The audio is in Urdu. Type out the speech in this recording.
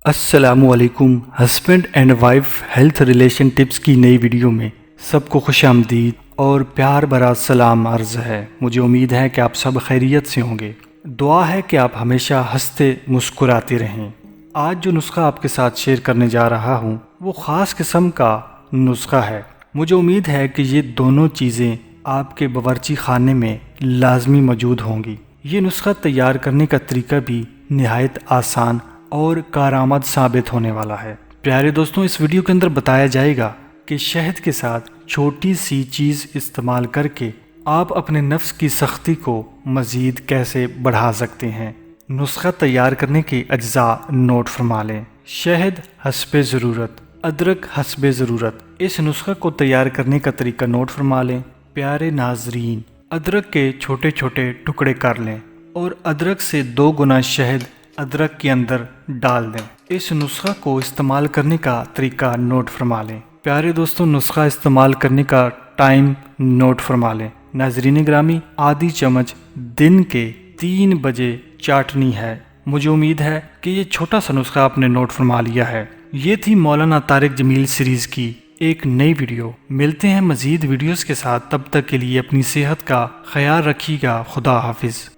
السلام علیکم۔ Husband and wife health relation tips کی نئی ویڈیو میں سب کو خوش آمدید اور پیار بھرا سلام عرض ہے۔ مجھے امید ہے کہ آپ سب خیریت سے ہوں گے۔ دعا ہے کہ آپ ہمیشہ ہنستے مسکراتے رہیں۔ آج جو نسخہ آپ کے ساتھ شیئر کرنے جا رہا ہوں وہ خاص قسم کا نسخہ ہے۔ مجھے امید ہے کہ یہ دونوں چیزیں آپ کے باورچی خانے میں لازمی موجود ہوں گی۔ یہ نسخہ تیار کرنے کا طریقہ بھی نہایت آسان اور کارآمد ثابت ہونے والا ہے۔ پیارے دوستوں، اس ویڈیو کے اندر بتایا جائے گا کہ شہد کے ساتھ چھوٹی سی چیز استعمال کر کے آپ اپنے نفس کی سختی کو مزید کیسے بڑھا سکتے ہیں۔ نسخہ تیار کرنے کے اجزاء نوٹ فرما لیں۔ شہد حسب ضرورت، ادرک حسب ضرورت۔ اس نسخہ کو تیار کرنے کا طریقہ نوٹ فرما لیں۔ پیارے ناظرین، ادرک کے چھوٹے چھوٹے ٹکڑے کر لیں اور ادرک سے 2 گنا شہد ادرک کے اندر ڈال دیں۔ اس نسخہ کو استعمال کرنے کا طریقہ نوٹ فرما لیں۔ پیارے دوستوں، نسخہ استعمال کرنے کا ٹائم نوٹ فرما لیں۔ ناظرین گرامی، آدھی چمچ دن کے 3 بجے چاٹنی ہے۔ مجھے امید ہے کہ یہ چھوٹا سا نسخہ آپ نے نوٹ فرما لیا ہے۔ یہ تھی مولانا طارق جمیل سیریز کی ایک نئی ویڈیو۔ ملتے ہیں مزید ویڈیوز کے ساتھ، تب تک کے لیے اپنی صحت کا خیال رکھیے گا۔ خدا حافظ۔